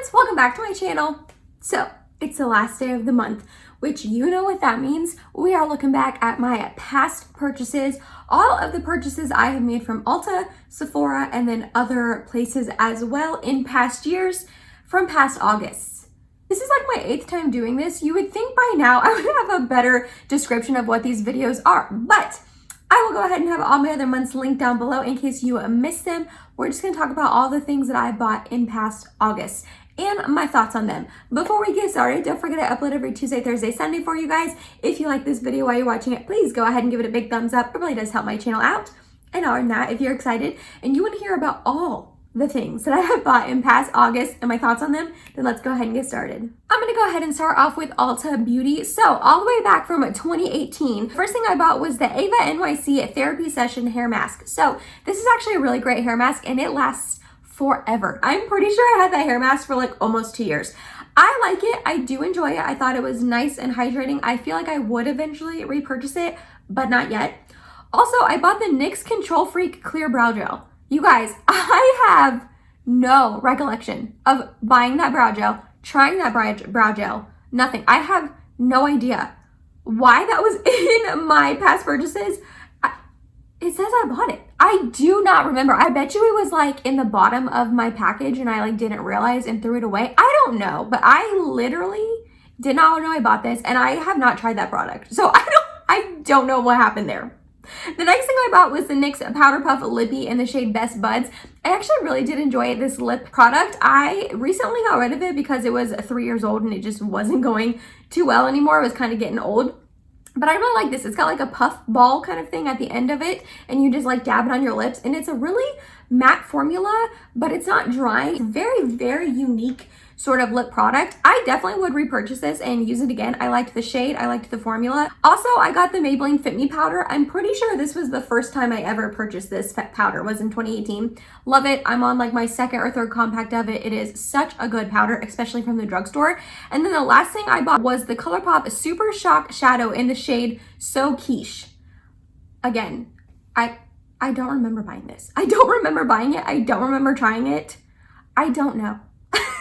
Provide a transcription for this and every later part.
friends, welcome back to my channel. So it's the last day of the month, which you know what that means. We are looking back at my past purchases, all of the purchases I have made from Ulta, Sephora, and then other places as well in past years from past Augusts. This is like my 8th time doing this. You would think by now I would have a better description of what these videos are, but I will go ahead and have all my other months linked down below in case you missed them. We're just gonna talk about all the things that I bought in past August and my thoughts on them. Before we get started, don't forget I upload every Tuesday, Thursday, Sunday for you guys. If you like this video while you're watching it, please go ahead and give it a big thumbs up. It really does help my channel out. And other than that, if you're excited and you wanna hear about all the things that I have bought in past August and my thoughts on them, then let's go ahead and get started. I'm gonna go ahead and start off with Ulta Beauty. So all the way back from 2018, first thing I bought was the Ava NYC Therapy Session Hair Mask. So this is actually a really great hair mask and it lasts forever. I'm pretty sure I had that hair mask for like almost 2 years. I like it, I do enjoy it. I thought it was nice and hydrating. I feel like I would eventually repurchase it, but not yet. Also, I bought the NYX Control Freak Clear Brow Gel. You guys, I have no recollection of buying that brow gel, trying that brow gel, nothing. I have no idea why that was in my past purchases. It says I bought it. I do not remember. I bet you it was like in the bottom of my package and I like didn't realize and threw it away. I don't know, but I literally did not know I bought this and I have not tried that product. So I don't know what happened there. The next thing I bought was the NYX Powder Puff Lippy in the shade Best Buds. I actually really did enjoy this lip product. I recently got rid of it because it was 3 years old and it just wasn't going too well anymore. It was kind of getting old. But I really like this. It's got like a puff ball kind of thing at the end of it and you just like dab it on your lips and it's a really matte formula, but it's not dry. It's very, very unique sort of lip product. I definitely would repurchase this and use it again. I liked the shade, I liked the formula. Also, I got the Maybelline Fit Me powder. I'm pretty sure this was the first time I ever purchased this powder, was in 2018. Love it. I'm on like my second or third compact of it. It is such a good powder, especially from the drugstore. And then the last thing I bought was the Colourpop Super Shock Shadow in the shade So Quiche. Again, I don't remember buying this. I don't remember buying it. I don't remember trying it. I don't know.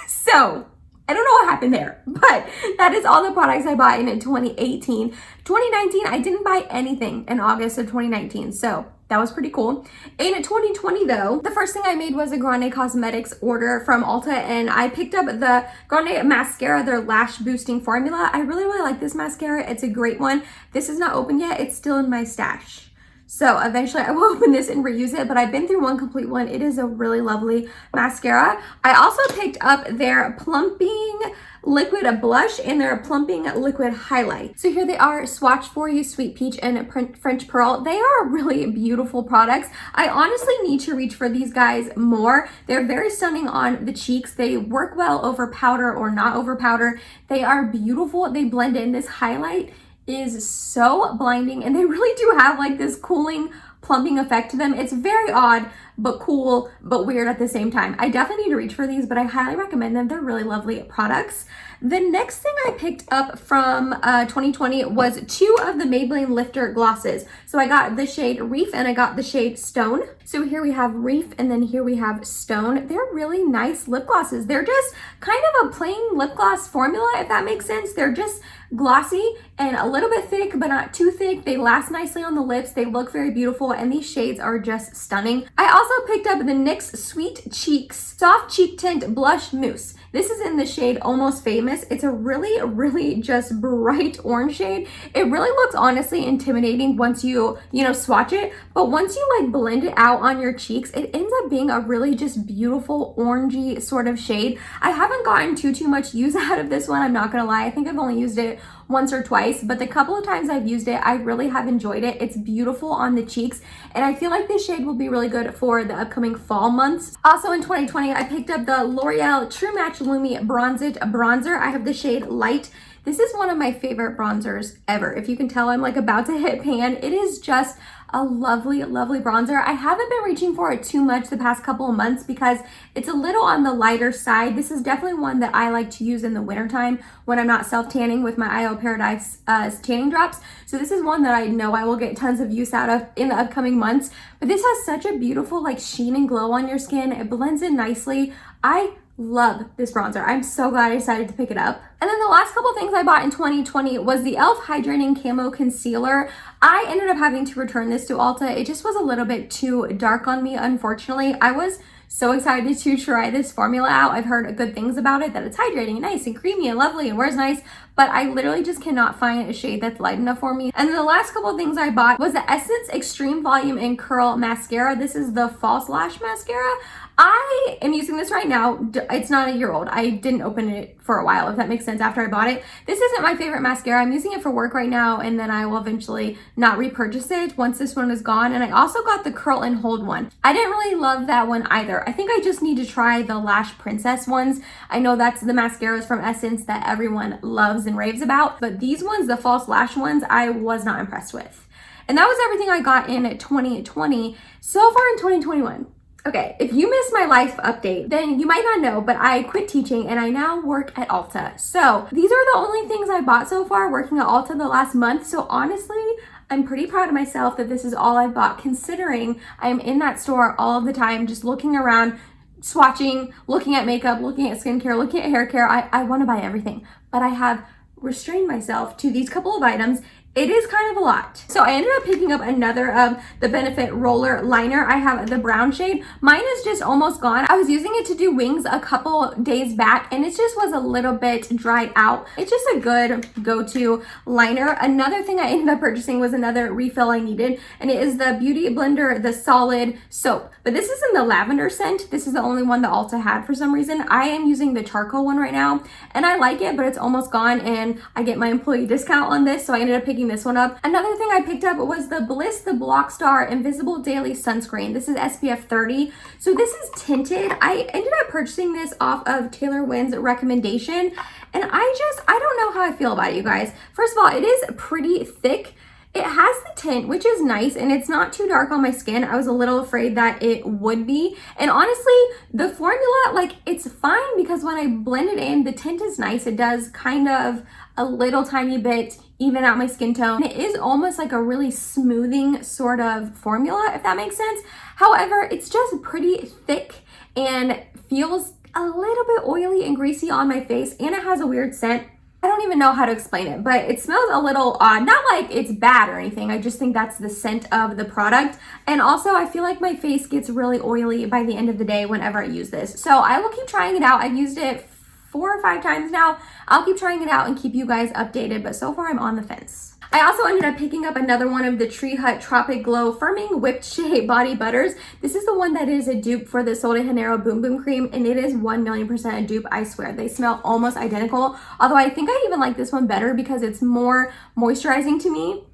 So I don't know what happened there, but that is all the products I bought in 2018. 2019, I didn't buy anything in August of 2019, so that was pretty cool. In 2020 though, the first thing I made was a Grande Cosmetics order from Ulta and I picked up the Grande Mascara, their lash boosting formula. I really, really like this mascara. It's a great one. This is not open yet. It's still in my stash. So eventually I will open this and reuse it, but I've been through one complete one. It is a really lovely mascara. I also picked up their Plumping Liquid Blush and their Plumping Liquid Highlight. So here they are, swatch for you, Sweet Peach and French Pearl. They are really beautiful products. I honestly need to reach for these guys more. They're very stunning on the cheeks. They work well over powder or not over powder. They are beautiful. They blend in. This highlight is so blinding and they really do have like this cooling plumping effect to them. It's very odd but cool but weird at the same time. I definitely need to reach for these, but I highly recommend them. They're really lovely products. The next thing I picked up from 2020 was 2 of the Maybelline Lifter glosses. So I got the shade Reef and I got the shade Stone. So here we have Reef and then here we have Stone. They're really nice lip glosses. They're just kind of a plain lip gloss formula, if that makes sense. They're just glossy and a little bit thick, but not too thick. They last nicely on the lips. They look very beautiful and these shades are just stunning. I also picked up the NYX Sweet Cheeks Soft Cheek Tint Blush Mousse. This is in the shade Almost Famous. It's a really, really just bright orange shade. It really looks honestly intimidating once you swatch it, but once you like blend it out on your cheeks, it ends up being a really just beautiful orangey sort of shade. I haven't gotten too much use out of this one, I'm not gonna lie. I think I've only used it once or twice, but the couple of times I've used it, I really have enjoyed it. It's beautiful on the cheeks, and I feel like this shade will be really good for the upcoming fall months. Also in 2020, I picked up the L'Oreal True Match Lumi Bronze It Bronzer. I have the shade Light. This is one of my favorite bronzers ever. If you can tell, I'm like about to hit pan. It is just a lovely, lovely bronzer. I haven't been reaching for it too much the past couple of months because it's a little on the lighter side. This is definitely one that I like to use in the wintertime when I'm not self-tanning with my IO Paradise tanning drops. So this is one that I know I will get tons of use out of in the upcoming months. But this has such a beautiful like sheen and glow on your skin. It blends in nicely. I love this bronzer. I'm so glad I decided to pick it up. And then the last couple things I bought in 2020 was the e.l.f. Hydrating Camo Concealer. I ended up having to return this to Ulta. It just was a little bit too dark on me, unfortunately. I was so excited to try this formula out. I've heard good things about it, that it's hydrating and nice and creamy and lovely and wears nice, but I literally just cannot find a shade that's light enough for me. And then the last couple of things I bought was the Essence Extreme Volume and Curl Mascara. This is the False Lash Mascara. I am using this right now. It's not a year old. I didn't open it for a while, if that makes sense, after I bought it. This isn't my favorite mascara. I'm using it for work right now, and then I will eventually not repurchase it once this one is gone. And I also got the Curl and Hold one. I didn't really love that one either. I think I just need to try the Lash Princess ones. I know that's the mascaras from Essence that everyone loves and raves about, but these ones, the false lash ones, I was not impressed with. And that was everything I got in 2020. So far in 2021. Okay, if you missed my life update, then you might not know, but I quit teaching and I now work at Ulta. So these are the only things I bought so far working at Ulta the last month. So honestly, I'm pretty proud of myself that this is all I bought, considering I'm in that store all of the time, just looking around, swatching, looking at makeup, looking at skincare, looking at hair care. I want to buy everything, but I have restrained myself to these couple of items. It is kind of a lot. So I ended up picking up another of the Benefit Roller Liner. I have the brown shade. Mine is just almost gone. I was using it to do wings a couple days back, and it just was a little bit dried out. It's just a good go-to liner. Another thing I ended up purchasing was another refill I needed, and it is the Beauty Blender, the Solid Soap. But this is in the lavender scent. This is the only one that Ulta had for some reason. I am using the charcoal one right now, and I like it, but it's almost gone, and I get my employee discount on this, so I ended up picking this one up. Another thing I picked up was the Bliss the Block Star Invisible Daily Sunscreen. This is SPF 30. So this is tinted. I ended up purchasing this off of Taylor Wynn's recommendation, and I don't know how I feel about it, you guys. First of all, it is pretty thick. It has the tint, which is nice, and it's not too dark on my skin. I was a little afraid that it would be. And honestly, the formula, like, it's fine because when I blend it in, the tint is nice. It does kind of a little tiny bit even out my skin tone. It is almost like a really smoothing sort of formula, if that makes sense. However, it's just pretty thick and feels a little bit oily and greasy on my face, and it has a weird scent. I don't even know how to explain it, but it smells a little odd. Not like it's bad or anything. I just think that's the scent of the product. And also, I feel like my face gets really oily by the end of the day whenever I use this. So I will keep trying it out. I've used it 4 or 5 times now. I'll keep trying it out and keep you guys updated, but so far I'm on the fence. I also ended up picking up another one of the Tree Hut Tropic Glow Firming Whipped Shea Body Butters. This is the one that is a dupe for the Sol de Janeiro Boom Boom Cream, and it is 1,000,000% a dupe, I swear. They smell almost identical, although I think I even like this one better because it's more moisturizing to me.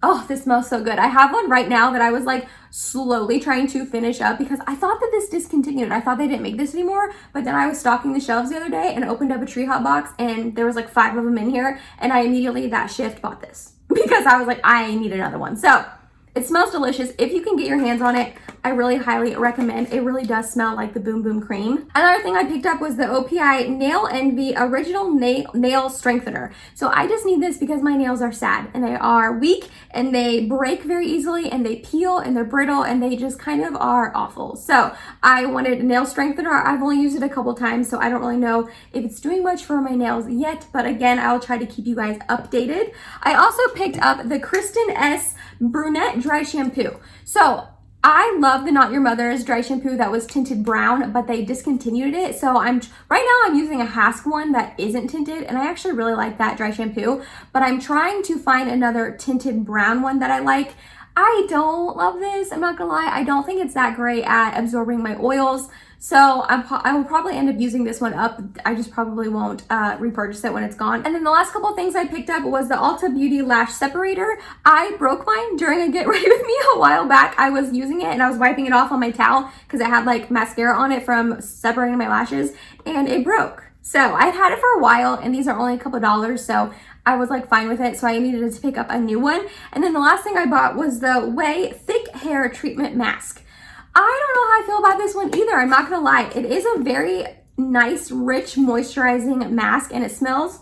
Oh, this smells so good. I have one right now that I was like slowly trying to finish up because I thought that this discontinued. I thought they didn't make this anymore, but then I was stocking the shelves the other day and opened up a Tree Hut box, and there was like 5 of them in here, and I immediately that shift bought this because I was like, I need another one. So it smells delicious. If you can get your hands on it, I really highly recommend. It really does smell like the Boom Boom Cream. Another thing I picked up was the OPI Nail Envy Original Nail Strengthener. So I just need this because my nails are sad and they are weak and they break very easily and they peel and they're brittle and they just kind of are awful. So I wanted a nail strengthener. I've only used it a couple times, so I don't really know if it's doing much for my nails yet, but again, I'll try to keep you guys updated. I also picked up the Kristen S Brunette Dry Shampoo. So I love the Not Your Mother's dry shampoo that was tinted brown, but they discontinued it. So right now I'm using a Hask one that isn't tinted, and I actually really like that dry shampoo, but I'm trying to find another tinted brown one that I like. I don't love this, I'm not gonna lie. I don't think it's that great at absorbing my oils. So I will probably end up using this one up. I just probably won't repurchase it when it's gone. And then the last couple of things I picked up was the Ulta Beauty Lash Separator. I broke mine during a Get Ready With Me a while back. I was using it and I was wiping it off on my towel because it had like mascara on it from separating my lashes, and it broke. So I've had it for a while, and these are only a couple dollars, so I was like fine with it, so I needed to pick up a new one. And then the last thing I bought was the Way Thick Hair Treatment Mask. I don't know how I feel about this one either, I'm not gonna lie. It is a very nice, rich, moisturizing mask, and it smells,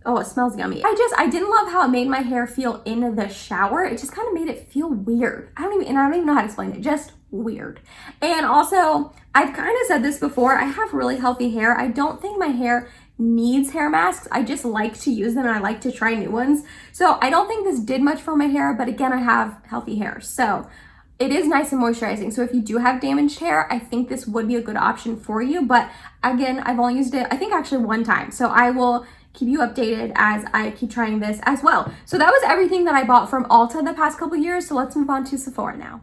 oh, it smells yummy. I didn't love how it made my hair feel in the shower. It just kind of made it feel weird. I don't even know how to explain it, just weird. And also, I've kind of said this before, I have really healthy hair. I don't think my hair needs hair masks. I just like to use them and I like to try new ones. So I don't think this did much for my hair, but again, I have healthy hair. So it is nice and moisturizing. So if you do have damaged hair, I think this would be a good option for you. But again, I've only used it, I think actually one time. So I will keep you updated as I keep trying this as well. So that was everything that I bought from Ulta the past couple years. So let's move on to Sephora now.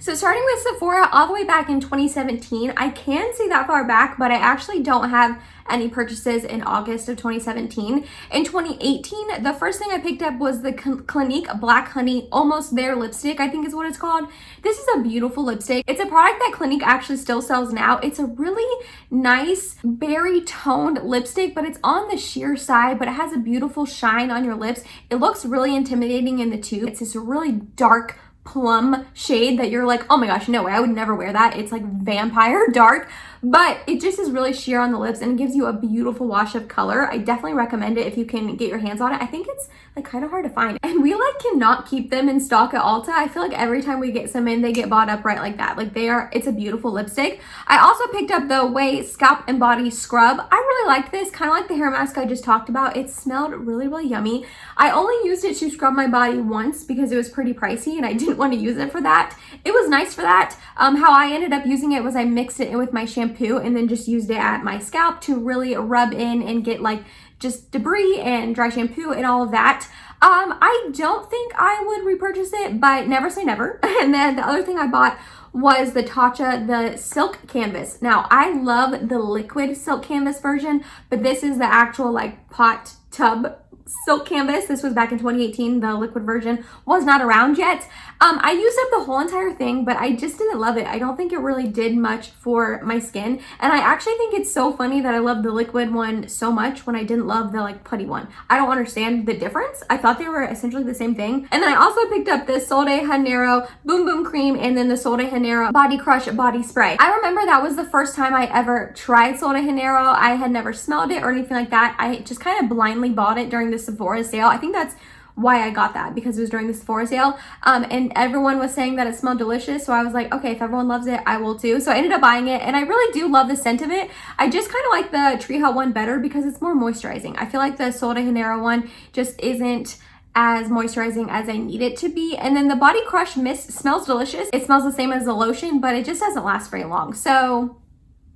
So starting with Sephora all the way back in 2017, I can see that far back, but I actually don't have any purchases in August of 2017. In 2018, the first thing I picked up was the Clinique Black Honey Almost There lipstick, I think is what it's called. This is a beautiful lipstick. It's a product that Clinique actually still sells now. It's a really nice berry toned lipstick, but it's on the sheer side, but it has a beautiful shine on your lips. It looks really intimidating in the tube. It's this really dark plum shade that you're like, oh my gosh, no way, I would never wear that. It's like vampire dark, but it just is really sheer on the lips and it gives you a beautiful wash of color. I definitely recommend it if you can get your hands on it. I think it's like kind of hard to find, and we like cannot keep them in stock at Ulta. I feel like every time we get some in, they get bought up right like that. Like it's a beautiful lipstick. I also picked up the Way Scalp and Body Scrub. I really liked this, kind of like the hair mask I just talked about. It smelled really, really yummy. I only used it to scrub my body once because it was pretty pricey and I didn't want to use it for that. It was nice for that. How I ended up using it was I mixed it in with my shampoo and then just used it at my scalp to really rub in and get like just debris and dry shampoo and all of that. I don't think I would repurchase it, but never say never. And then the other thing I bought was the Tatcha, the silk canvas. Now I love the liquid silk canvas version, but this is the actual like pot tub silk canvas. This was back in 2018. The liquid version was not around yet. I used up the whole entire thing, but I just didn't love it. I don't think it really did much for my skin. And I actually think it's so funny that I love the liquid one so much when I didn't love the like putty one. I don't understand the difference. I thought they were essentially the same thing. And then I also picked up the Sol de Janeiro Boom Boom Cream and then the Sol de Janeiro Body Crush Body Spray. I remember that was the first time I ever tried Sol de Janeiro. I had never smelled it or anything like that. I just kind of blindly bought it during the Sephora sale. I think that's why I got that, because it was during the Sephora sale, and everyone was saying that it smelled delicious, so I was like, okay, if everyone loves it, I will too. So I ended up buying it, and I really do love the scent of it. I just kind of like the Tree Hut one better because it's more moisturizing. I feel like the Sol de Janeiro one just isn't as moisturizing as I need it to be. And then the Body Crush Mist smells delicious. It smells the same as the lotion, but it just doesn't last very long. So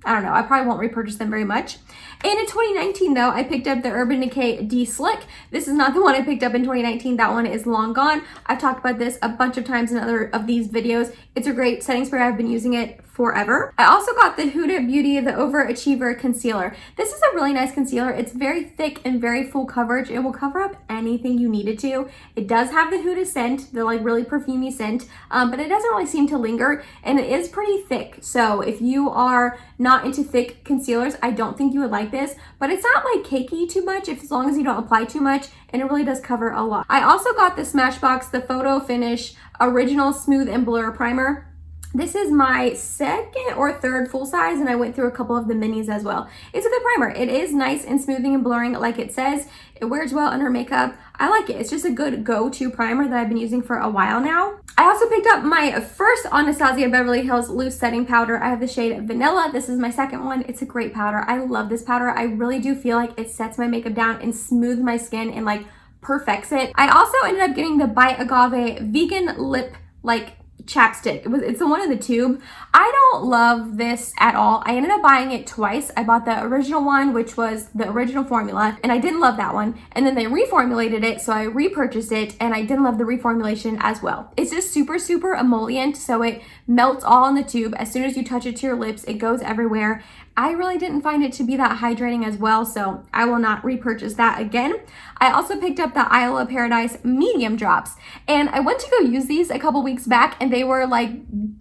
I don't know, I probably won't repurchase them very much. And in 2019 though, I picked up the Urban Decay De-Slick. This is not the one I picked up in 2019. That one is long gone. I've talked about this a bunch of times in other of these videos. It's a great setting spray. I've been using it forever. I also got the Huda Beauty, the Overachiever Concealer. This is a really nice concealer. It's very thick and very full coverage. It will cover up anything you need it to. It does have the Huda scent, the like really perfumey scent, but it doesn't really seem to linger, and it is pretty thick. So if you are not into thick concealers, I don't think you would like this, but it's not like cakey too much as long as you don't apply too much, and it really does cover a lot. I also got the Smashbox, the Photo Finish Original Smooth and Blur Primer. This is my second or third full size, and I went through a couple of the minis as well. It's a good primer. It is nice and smoothing and blurring like it says. It wears well under makeup. I like it. It's just a good go-to primer that I've been using for a while now. I also picked up my first Anastasia Beverly Hills loose setting powder. I have the shade Vanilla. This is my second one. It's a great powder. I love this powder. I really do feel like it sets my makeup down and smooths my skin and like perfects it. I also ended up getting the By Agave vegan lip like chapstick. It's the one in the tube. I don't love this at all. I ended up buying it twice. I bought the original one, which was the original formula, and I didn't love that one. And then they reformulated it, so I repurchased it, and I didn't love the reformulation as well. It's just super, super emollient, so it melts all in the tube. As soon as you touch it to your lips, it goes everywhere. I really didn't find it to be that hydrating as well, so I will not repurchase that again. I also picked up the alllll Paradise medium drops, and I went to go use these a couple weeks back, and they were like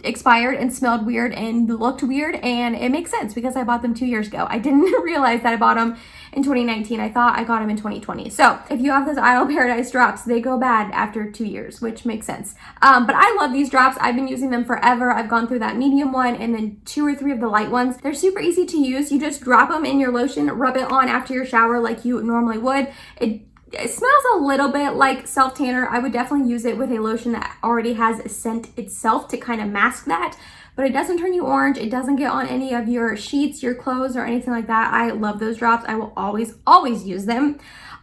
expired and smelled weird and looked weird, and it makes sense because I bought them 2 years ago. I didn't realize that I bought them in 2019. I thought I got them in 2020. So if you have those alllll Paradise drops, they go bad after 2 years, which makes sense. But I love these drops. I've been using them forever. I've gone through that medium one and then 2 or 3 of the light ones. They're super easy to use. You just drop them in your lotion, rub it on after your shower like you normally would. It It smells a little bit like self tanner. I would definitely use it with a lotion that already has a scent itself to kind of mask that, but it doesn't turn you orange. It doesn't get on any of your sheets, your clothes, or anything like that. I love those drops. I will always use them.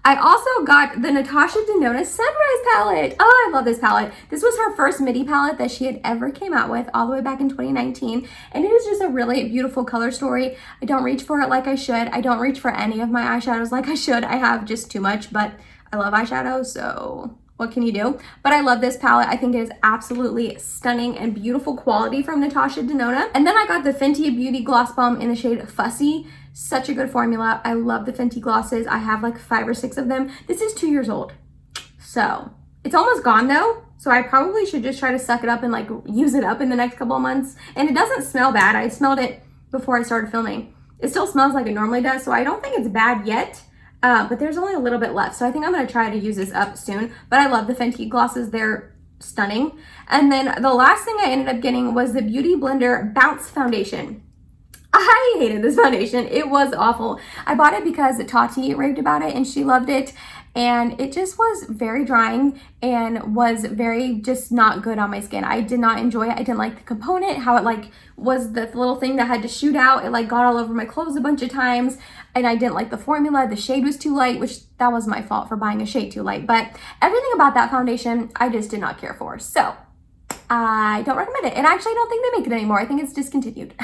I also got the Natasha Denona Sunrise palette. Oh, I love this palette. This was her first midi palette that she had ever came out with all the way back in 2019. And it is just a really beautiful color story. I don't reach for it like I should. I don't reach for any of my eyeshadows like I should. I have just too much, but I love eyeshadow, so what can you do? But I love this palette. I think it is absolutely stunning and beautiful quality from Natasha Denona. And then I got the Fenty Beauty Gloss Bomb in the shade Fussy. Such a good formula. I love the Fenty glosses. I have like 5 or 6 of them. This is 2 years old. So it's almost gone though. So I probably should just try to suck it up and like use it up in the next couple of months. And it doesn't smell bad. I smelled it before I started filming. It still smells like it normally does. So I don't think it's bad yet. But there's only a little bit left. So I think I'm going to try to use this up soon. But I love the Fenty glosses. They're stunning. And then the last thing I ended up getting was the Beauty Blender Bounce Foundation. I hated this foundation. It was awful. I bought it because Tati raved about it and she loved it. And it just was very drying and was very just not good on my skin. I did not enjoy it. I didn't like the component, how it like was the little thing that had to shoot out. It like got all over my clothes a bunch of times. And I didn't like the formula. The shade was too light, which that was my fault for buying a shade too light. But everything about that foundation, I just did not care for. So I don't recommend it. And actually, I don't think they make it anymore. I think it's discontinued.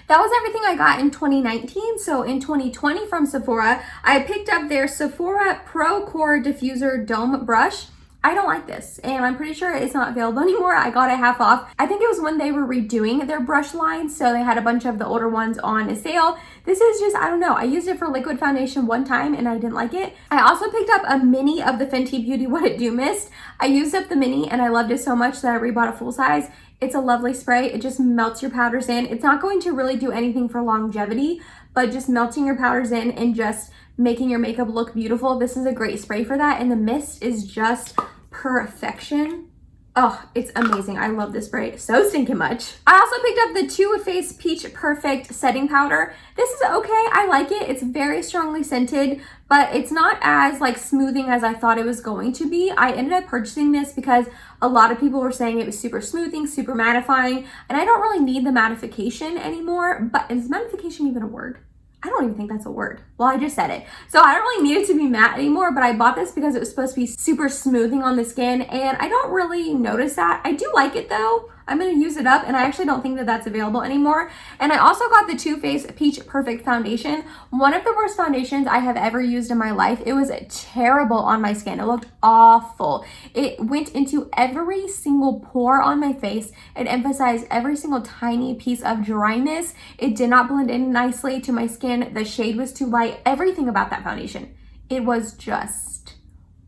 That was everything I got in 2019. So in 2020 from Sephora, I picked up their Sephora Pro Core Diffuser Dome Brush. I don't like this, and I'm pretty sure it's not available anymore. I got it half off. I think it was when they were redoing their brush line, so they had a bunch of the older ones on a sale. This is just, I don't know. I used it for liquid foundation one time, and I didn't like it. I also picked up a mini of the Fenty Beauty What It Do Mist. I used up the mini, and I loved it so much that I rebought a full size. It's a lovely spray. It just melts your powders in. It's not going to really do anything for longevity, but just melting your powders in and just making your makeup look beautiful. This is a great spray for that. And the mist is just perfection. Oh, it's amazing. I love this spray so stinking much. I also picked up the Too Faced Peach Perfect Setting Powder. This is okay. I like it. It's very strongly scented, but it's not as like smoothing as I thought it was going to be. I ended up purchasing this because a lot of people were saying it was super smoothing, super mattifying, and I don't really need the mattification anymore. But is mattification even a word? I don't even think that's a word. Well, I just said it. So I don't really need it to be matte anymore, but I bought this because it was supposed to be super smoothing on the skin, and I don't really notice that. I do like it though. I'm going to use it up, and I actually don't think that that's available anymore. And I also got the Too Faced Peach Perfect Foundation. One of the worst foundations I have ever used in my life. It was terrible on my skin. It looked awful. It went into every single pore on my face. It emphasized every single tiny piece of dryness. It did not blend in nicely to my skin. The shade was too light. Everything about that foundation. It was just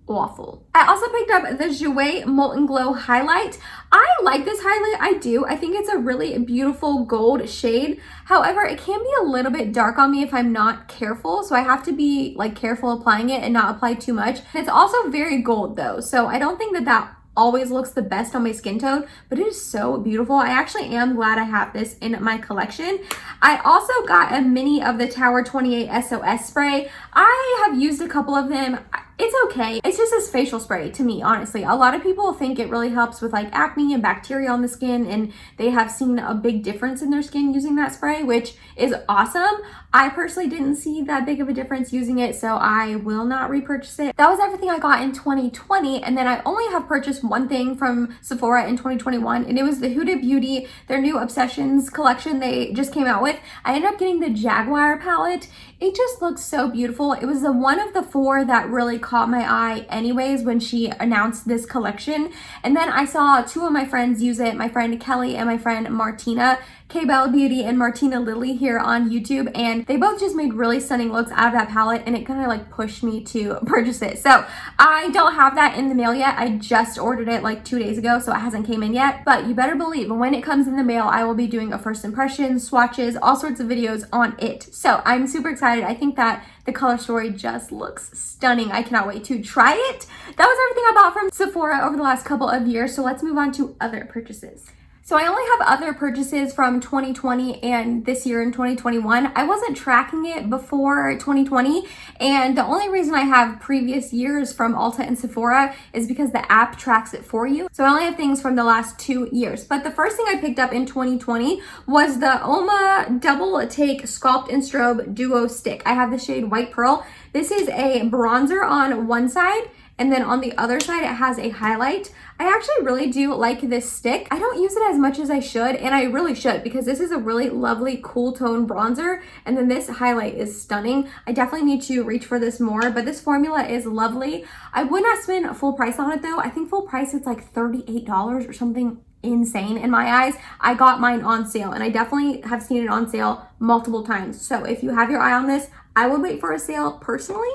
awful. I also picked up the Jouer Molten Glow Highlight. I like this highlight. I do. I think it's a really beautiful gold shade. However, it can be a little bit dark on me if I'm not careful. So I have to be like careful applying it and not apply too much. It's also very gold though. So I don't think that that always looks the best on my skin tone, but it is so beautiful. I actually am glad I have this in my collection. I also got a mini of the Tower 28 SOS spray. I have used a couple of them. It's okay. It's just this facial spray to me, honestly. A lot of people think it really helps with like acne and bacteria on the skin, and they have seen a big difference in their skin using that spray, which is awesome. I personally didn't see that big of a difference using it, so I will not repurchase it. That was everything I got in 2020, and then I only have purchased one thing from Sephora in 2021, and it was the Huda Beauty, their new Obsessions collection they just came out with. I ended up getting the Jaguar palette. It just looks so beautiful. It was the one of the 4 that really caught my eye anyways when she announced this collection. And then I saw 2 of my friends use it, my friend Kelly and my friend Martina, K-Bell Beauty and Martina Lily here on YouTube, and they both just made really stunning looks out of that palette, and it kind of like pushed me to purchase it. So I don't have that in the mail yet. I just ordered it like 2 days ago, so it hasn't came in yet, but you better believe when it comes in the mail, I will be doing a first impression, swatches, all sorts of videos on it. So I'm super excited. I think that the color story just looks stunning. I cannot wait to try it. That was everything I bought from Sephora over the last couple of years, so let's move on to other purchases. So I only have other purchases from 2020 and this year in 2021. I wasn't tracking it before 2020, and the only reason I have previous years from Ulta and Sephora is because the app tracks it for you. So I only have things from the last 2 years. But the first thing I picked up in 2020 was the Oma Double Take Sculpt and Strobe Duo Stick. I have the shade White Pearl. This is a bronzer on one side, and then on the other side, it has a highlight. I actually really do like this stick. I don't use it as much as I should, and I really should, because this is a really lovely cool tone bronzer, and then this highlight is stunning. I definitely need to reach for this more, but this formula is lovely. I would not spend full price on it though. I think full price it's like $38 or something insane in my eyes. I got mine on sale, and I definitely have seen it on sale multiple times. So if you have your eye on this, I would wait for a sale personally.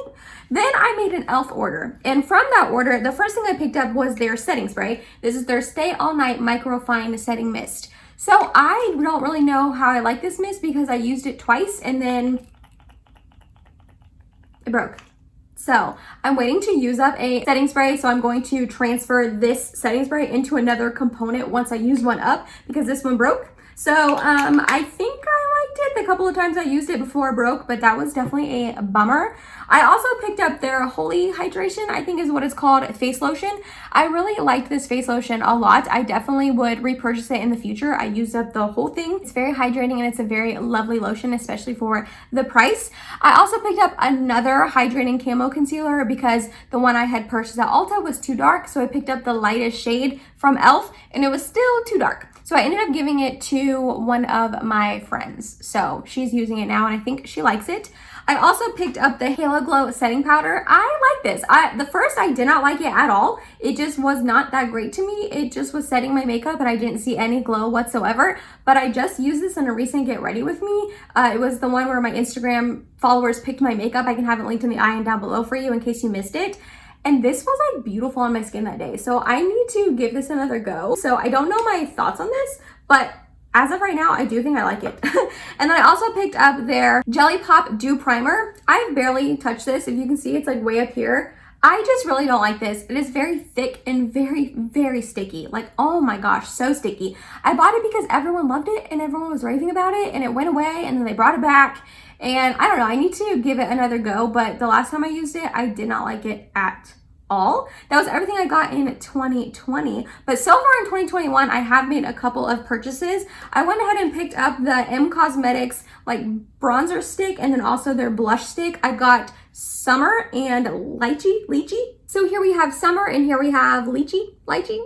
Then I made an e.l.f. order, and from that order, the first thing I picked up was their setting spray. This is their Stay All Night Microfine Setting Mist. So I don't really know how I like this mist because I used it twice and then it broke. So I'm waiting to use up a setting spray, so I'm going to transfer this setting spray into another component once I use one up because this one broke. So I think I liked it the couple of times I used it before it broke, but that was definitely a bummer. I also picked up their Holy Hydration, I think is what it's called, face lotion. I really liked this face lotion a lot. I definitely would repurchase it in the future. I used up the whole thing. It's very hydrating and it's a very lovely lotion, especially for the price. I also picked up another hydrating camo concealer because the one I had purchased at Ulta was too dark, so I picked up the lightest shade from e.l.f. and it was still too dark. So I ended up giving it to one of my friends. So she's using it now and I think she likes it. I also picked up the Halo Glow setting powder. I like this. The first I did not like it at all. It just was not that great to me. It just was setting my makeup and I didn't see any glow whatsoever. But I just used this in a recent Get Ready With Me. It was the one where my Instagram followers picked my makeup. I can have it linked in the eye and down below for you in case you missed it. And this was like beautiful on my skin that day. So I need to give this another go. So I don't know my thoughts on this, but as of right now, I do think I like it. And then I also picked up their Jelly Pop Dew Primer. I've barely touched this. If you can see, it's like way up here. I just really don't like this. It is very thick and very, very sticky. Like, oh my gosh, so sticky. I bought it because everyone loved it and everyone was raving about it and it went away and then they brought it back. And I don't know, I need to give it another go, but the last time I used it, I did not like it at all. That was everything I got in 2020. But so far in 2021, I have made a couple of purchases. I went ahead and picked up the M Cosmetics like bronzer stick and then also their blush stick. I got Summer and Lychee. So here we have Summer and here we have Lychee.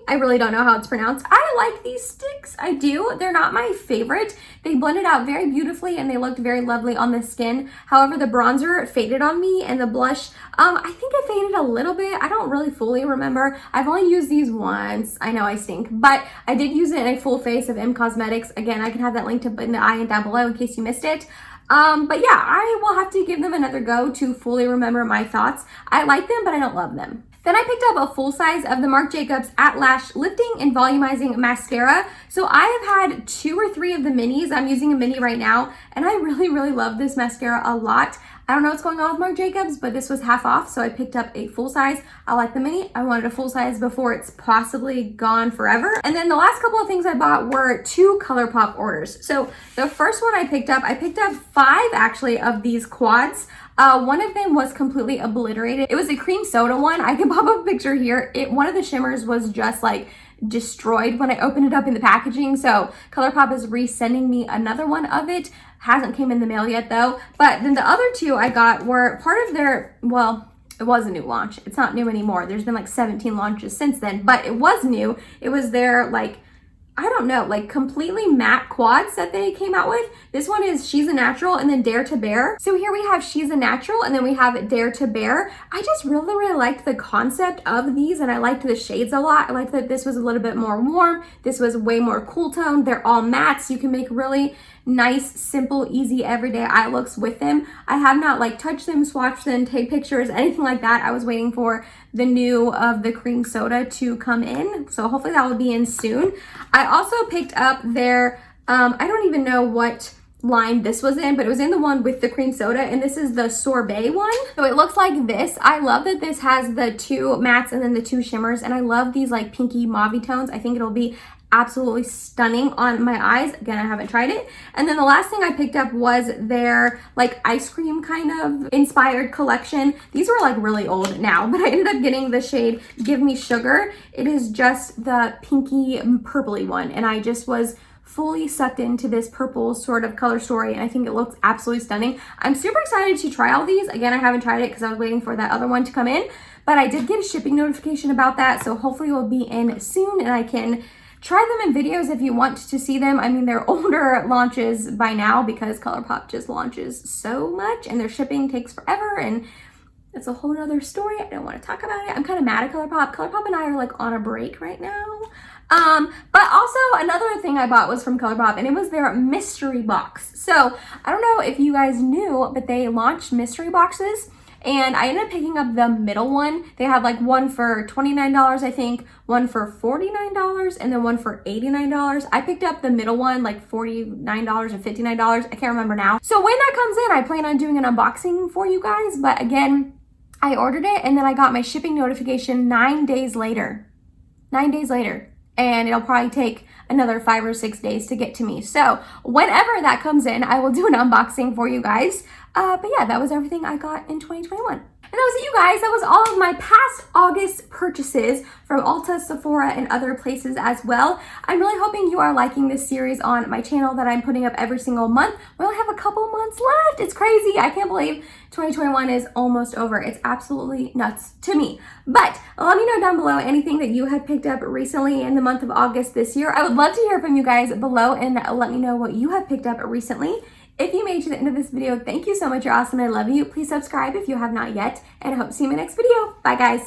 I really don't know how it's pronounced. I like these sticks. I do. They're not my favorite. They blended out very beautifully and they looked very lovely on the skin. However, the bronzer faded on me and the blush, I think it faded a little bit. I don't really fully remember. I've only used these once. I know I stink, but I did use it in a full face of M Cosmetics. Again, I can have that linked in the eye and down below in case you missed it. But yeah, I will have to give them another go to fully remember my thoughts. I like them, but I don't love them. Then I picked up a full size of the Marc Jacobs At Lash Lifting and Volumizing Mascara. So I have had 2 or 3 of the minis. I'm using a mini right now, and I really, really love this mascara a lot. I don't know what's going on with Marc Jacobs, but this was half off, so I picked up a full size. I like the mini. I wanted a full size before it's possibly gone forever. And then the last couple of things I bought were 2 Colourpop orders. So the first one I picked up 5 actually of these quads. One of them was completely obliterated. It was a cream soda one. I can pop up a picture here. One of the shimmers was just like destroyed when I opened it up in the packaging. So Colourpop is resending me another one of it. Hasn't came in the mail yet though. But then the other 2 I got were part of their, well, it was a new launch. It's not new anymore. There's been like 17 launches since then, but it was new. It was their like, I don't know, like completely matte quads that they came out with. This one is She's a Natural and then Dare to Bare. So here we have She's a Natural and then we have Dare to Bare. I just really, really liked the concept of these and I liked the shades a lot. I liked that this was a little bit more warm. This was way more cool tone. They're all mattes. You can make really nice, simple, easy, everyday eye looks with them. I have not like touched them, swatched them, take pictures, anything like that. I was waiting for the new of the cream soda to come in. So hopefully that will be in soon. I also picked up their, I don't even know what line this was in, but it was in the one with the cream soda, and this is the Sorbet one. So it looks like this. I love that this has the 2 mattes and then the 2 shimmers, and I love these like pinky mauvey tones. I think it'll be absolutely stunning on my eyes. Again, I haven't tried it. And then the last thing I picked up was their like ice cream kind of inspired collection. These were like really old now, but I ended up getting the shade Give Me Sugar. It is just the pinky purpley one, and I just was fully sucked into this purple sort of color story, and I think it looks absolutely stunning. I'm super excited to try all these. Again, I haven't tried it because I was waiting for that other one to come in, but I did get a shipping notification about that, so hopefully it will be in soon and I can try them in videos if you want to see them. I mean, they're older launches by now because Colourpop just launches so much and their shipping takes forever, and it's a whole nother story. I don't want to talk about it. I'm kind of mad at Colourpop. Colourpop and I are like on a break right now. But also another thing I bought was from Colourpop, and it was their mystery box. So I don't know if you guys knew, but they launched mystery boxes, and I ended up picking up the middle one. They had like one for $29, I think, one for $49, and then one for $89. I picked up the middle one, like $49 or $59. I can't remember now. So when that comes in, I plan on doing an unboxing for you guys. But again, I ordered it, and then I got my shipping notification 9 days later. 9 days later. And it'll probably take another 5 or 6 days to get to me. So whenever that comes in, I will do an unboxing for you guys. But yeah, that was everything I got in 2021. And that was it, you guys. That was all of my past August purchases from Ulta, Sephora, and other places as well. I'm really hoping you are liking this series on my channel that I'm putting up every single month. We only have a couple months left. It's crazy. I can't believe 2021 is almost over. It's absolutely nuts to me. But let me know down below anything that you had picked up recently in the month of August this year. I would love to hear from you guys below and let me know what you have picked up recently. If you made it to the end of this video, thank you so much. You're awesome. I love you. Please subscribe if you have not yet, and I hope to see you in my next video. Bye, guys.